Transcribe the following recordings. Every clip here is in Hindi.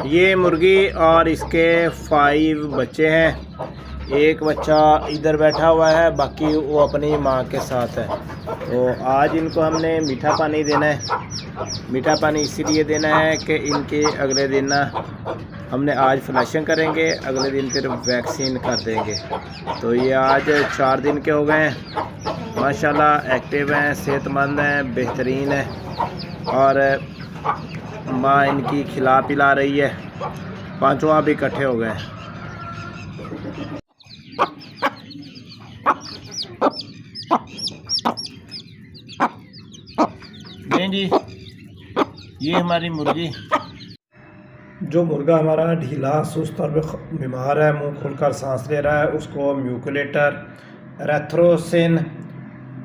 ये मुर्गी और इसके 5 बच्चे हैं। एक बच्चा इधर बैठा हुआ है, बाकी वो अपनी माँ के साथ है। तो आज इनको हमने मीठा पानी देना है। मीठा पानी इसीलिए देना है कि इनके अगले दिन ना हमने आज फ्लैशिंग करेंगे, अगले दिन फिर वैक्सीन कर देंगे। तो ये आज 4 दिन के हो गए हैं। माशाल्लाह एक्टिव हैं, सेहतमंद हैं, बेहतरीन है। और माँ इनकी खिला पिला रही है। 5वां भी इकट्ठे हो गए हैं। जी, ये हमारी मुर्गी। जो मुर्गा हमारा ढीला सुस्त और बीमार है, मुंह खुलकर सांस ले रहा है, उसको म्यूकुलेटर, एरेथ्रोसिन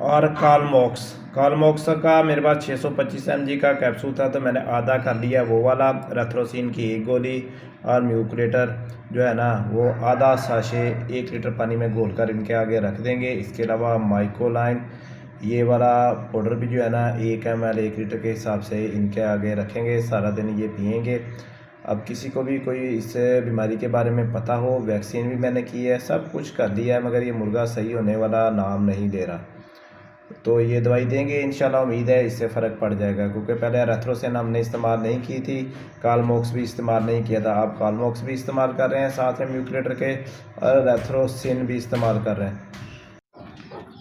और कालमॉक्स का मेरे पास 625 mg का कैप्सूल था, तो मैंने आधा कर लिया वो वाला। एरेथ्रोसिन की 1 गोली और म्यूकुलेटर जो है ना वो आधा साशे 1 लीटर पानी में घोल कर इनके आगे रख देंगे। इसके अलावा माइकोलाइन ये वाला पाउडर भी जो है ना 1 ml 1 लीटर के हिसाब से इनके आगे रखेंगे। सारा दिन ये पिएंगे। अब किसी को भी कोई इस बीमारी के बारे में पता हो, वैक्सीन भी मैंने की है, सब कुछ कर दिया है, मगर ये मुर्गा सही होने वाला नाम नहीं ले रहा। तो ये दवाई देंगे, इंशाल्लाह उम्मीद है इससे फ़र्क पड़ जाएगा। क्योंकि पहले एरेथ्रोसिन हमने इस्तेमाल नहीं की थी, कालमॉक्स भी इस्तेमाल नहीं किया था। अब कालमॉक्स भी इस्तेमाल कर रहे हैं, साथ में म्यूकुलेटर के, और एरेथ्रोसिन भी इस्तेमाल कर रहे हैं।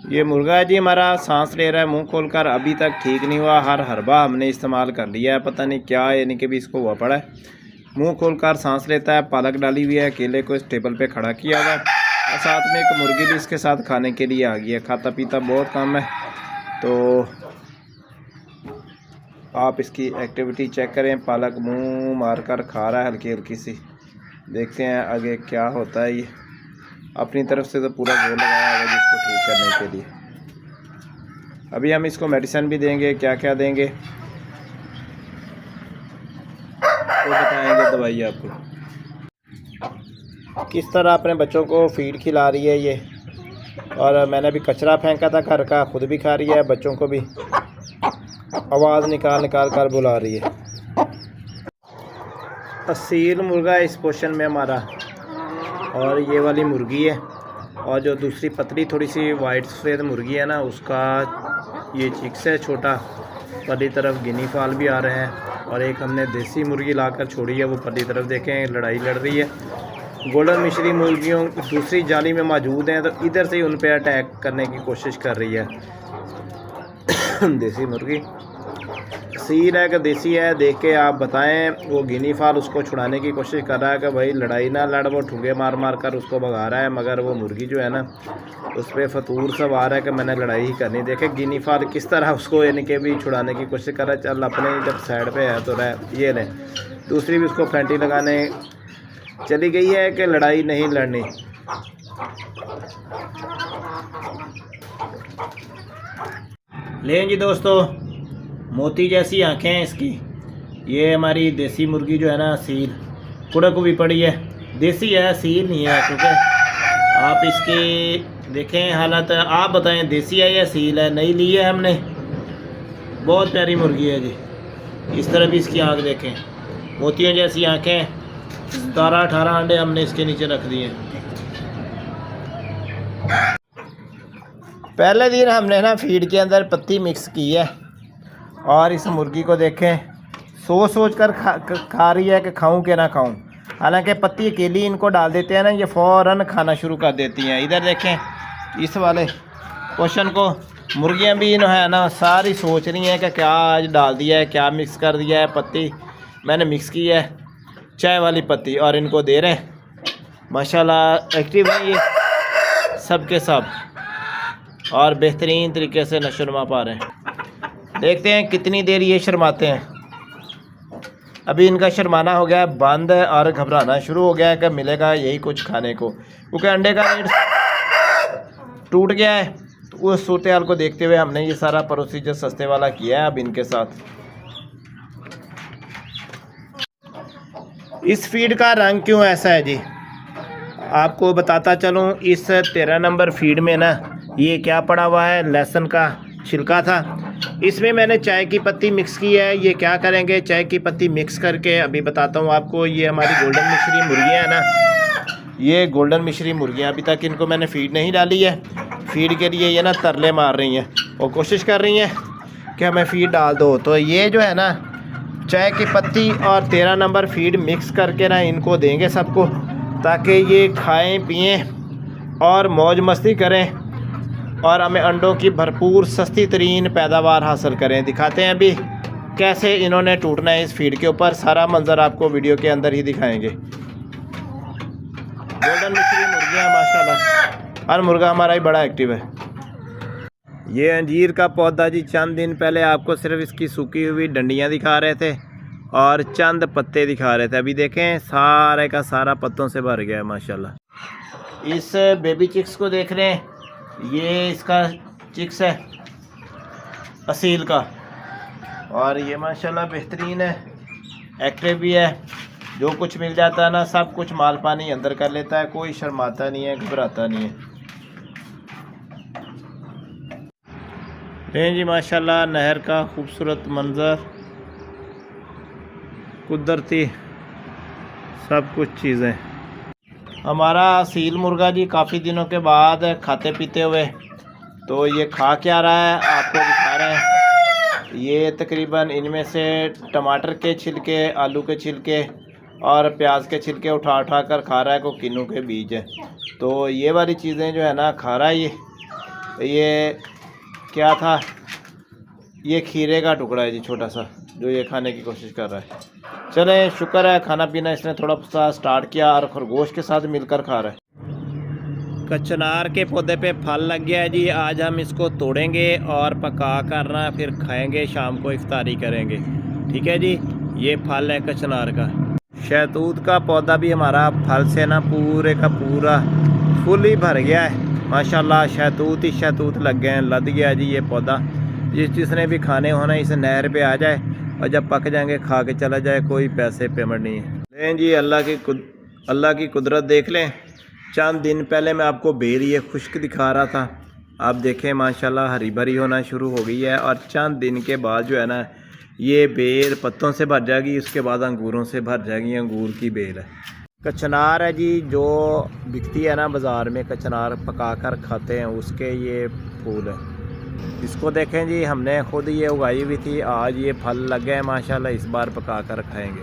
ये मुर्गा है जी हमारा, सांस ले रहा है मुंह खोलकर, अभी तक ठीक नहीं हुआ। हर हरबा हमने इस्तेमाल कर लिया है, पता नहीं क्या यानी कि भी इसको हुआ पड़ा है। मुंह खोलकर सांस लेता है। पालक डाली हुई है, केले को इस टेबल पे खड़ा किया हुआ है, और साथ में एक मुर्गी भी इसके साथ खाने के लिए आ गई है। खाता पीता बहुत कम है। तो आप इसकी एक्टिविटी चेक करें। पालक मुंह मारकर खा रहा है हल्की हल्की सी। देखते हैं आगे क्या होता है। ये अपनी तरफ से तो पूरा जोर लगाया है जिसको ठीक करने के लिए। अभी हम इसको मेडिसिन भी देंगे, क्या क्या देंगे तो बताएंगे दवाई आपको। किस तरह अपने बच्चों को फीड खिला रही है ये। और मैंने भी कचरा फेंका था घर का, खुद भी खा रही है, बच्चों को भी आवाज़ निकाल निकाल कर बुला रही है। असील मुर्गा इस पोर्शन में हमारा, और ये वाली मुर्गी है। और जो दूसरी पतली थोड़ी सी वाइट सफ़ेद मुर्गी है ना, उसका ये चिक्स है छोटा। पहली तरफ गिनी फाल भी आ रहे हैं, और एक हमने देसी मुर्गी लाकर छोड़ी है, वो पहली तरफ देखें लड़ाई लड़ रही है। गोल्डन मिश्री मुर्गियों दूसरी जाली में मौजूद हैं, तो इधर से ही उन पर अटैक करने की कोशिश कर रही है। देसी मुर्गी सील है कि देसी है, देख के आप बताएं। वो गिनी फाल उसको छुड़ाने की कोशिश कर रहा है कि भाई लड़ाई ना लड़, वो ठुंगे मार मार कर उसको भगा रहा है, मगर वो मुर्गी जो है ना उस पर फतूर सवार है कि मैंने लड़ाई ही करनी। देखे गिनी फाल किस तरह उसको यानी कि भी छुड़ाने की कोशिश कर रहा है। चल अपने जब साइड पे है तो रह, ये लें। दूसरी भी उसको फैंटी लगाने चली गई है कि लड़ाई नहीं लड़नी। लें जी दोस्तों, मोती जैसी आंखें हैं इसकी। ये हमारी देसी मुर्गी जो है ना सील, कुड़क भी पड़ी है। देसी है, सील नहीं है। क्योंकि आप इसकी देखें हालत, आप बताएं देसी है या सील है। नहीं ली है हमने, बहुत प्यारी मुर्गी है जी। इस तरह भी इसकी आंख देखें, मोतियों जैसी आंखें। 17-18 अंडे हमने इसके नीचे रख दिए। पहले दिन हमने ना फीड के अंदर पत्ती मिक्स की है, और इस मुर्गी को देखें सोच कर खा रही है कि खाऊं कि ना खाऊं। हालांकि पत्ती अकेली इनको डाल देते हैं ना, ये फ़ौरन खाना शुरू कर देती हैं। इधर देखें इस वाले पोर्शन को, मुर्गियां भी है ना सारी सोच रही हैं कि क्या आज डाल दिया है, क्या मिक्स कर दिया है। पत्ती मैंने मिक्स की है, चाय वाली पत्ती, और इनको दे रहे हैं। माशाल्लाह एक्टिव है ये सब के सब, और बेहतरीन तरीके से नशोनुमा पा रहे हैं। देखते हैं कितनी देर ये शर्माते हैं। अभी इनका शर्माना हो गया है बंद, और घबराना शुरू हो गया है कि मिलेगा यही कुछ खाने को, क्योंकि अंडे का रेट टूट गया है। तो उस सूरत हाल को देखते हुए हमने ये सारा प्रोसीजर सस्ते वाला किया है अब इनके साथ। इस फीड का रंग क्यों ऐसा है जी, आपको बताता चलूँ। इस 13 नंबर फीड में ना ये क्या पड़ा हुआ है, लहसुन का छिलका था। इसमें मैंने चाय की पत्ती मिक्स की है। ये क्या करेंगे, चाय की पत्ती मिक्स करके अभी बताता हूँ आपको। ये हमारी गोल्डन मिश्री मुर्गियाँ हैं ना, ये गोल्डन मिश्री मुर्गियाँ, अभी तक इनको मैंने फ़ीड नहीं डाली है। फ़ीड के लिए ये ना तरले मार रही हैं और कोशिश कर रही हैं कि हमें फ़ीड डाल दो। तो ये जो है ना, चाय की पत्ती और 13 नंबर फ़ीड मिक्स करके ना इनको देंगे सबको, ताकि ये खाएं पिएं और मौज मस्ती करें और हमें अंडों की भरपूर सस्ती तरीन पैदावार हासिल करें। दिखाते हैं अभी कैसे इन्होंने टूटना है इस फीड के ऊपर। सारा मंजर आपको वीडियो के अंदर ही दिखाएंगे। गोल्डन मिश्री मुर्गियाँ माशाल्लाह, हर मुर्गा हमारा ही बड़ा एक्टिव है। ये अंजीर का पौधा जी, चंद दिन पहले आपको सिर्फ इसकी सूखी हुई डंडियाँ दिखा रहे थे और चंद पत्ते दिखा रहे थे। अभी देखें सारे का सारा पत्तों से भर गया है माशाल्लाह। इस बेबी चिक्स को देख रहे हैं, ये इसका चिक्स है असील का, और ये माशाल्लाह बेहतरीन है, एक्टिव भी है। जो कुछ मिल जाता है ना, सब कुछ माल पानी अंदर कर लेता है, कोई शर्माता नहीं है, घबराता नहीं है। जी माशाल्लाह, नहर का खूबसूरत मंज़र, कुदरती सब कुछ चीज़ें। हमारा असील मुर्गा जी काफ़ी दिनों के बाद खाते पीते हुए, तो ये खा क्या रहा है आपको दिखा रहे हैं। ये तकरीबन इनमें से टमाटर के छिलके, आलू के छिलके और प्याज के छिलके उठा उठा कर खा रहा है, को किन्नू के बीज है। तो ये वाली चीज़ें जो है ना खा रहा है। ये क्या था, ये खीरे का टुकड़ा है जी, छोटा सा, जो ये खाने की कोशिश कर रहा है। चले, शुक्र है खाना पीना इसने थोड़ा सा स्टार्ट किया और खरगोश के साथ मिलकर खा रहा है। कचनार के पौधे पे फल लग गया है जी। आज हम इसको तोड़ेंगे और पका कर ना फिर खाएंगे, शाम को इफ्तारी करेंगे। ठीक है जी, ये फल है कचनार का। शहतूत का पौधा भी हमारा फल से ना पूरे का पूरा फुल ही भर गया है माशाल्लाह। शहतूत ही शहतूत लग गए हैं, लद गया जी ये पौधा। जिसने भी खाने होना इस नहर पे आ जाए और जब पक जाएंगे खा के चला जाए, कोई पैसे पेमेंट नहीं है। लें जी, अल्लाह की कुदरत देख लें। चंद दिन पहले मैं आपको बेर ये खुश्क दिखा रहा था, आप देखें माशाल्लाह हरी भरी होना शुरू हो गई है। और चंद दिन के बाद जो है ना, ये बेर पत्तों से भर जाएगी, उसके बाद अंगूरों से भर जाएगी। अंगूर की बेर है। कचनार है जी, जो बिकती है ना बाज़ार में, कचनार पका कर खाते हैं, उसके ये फूल है। इसको देखें जी, हमने खुद ये उगाई हुई थी, आज ये फल लग गए माशाल्लाह। इस बार पका कर खाएंगे।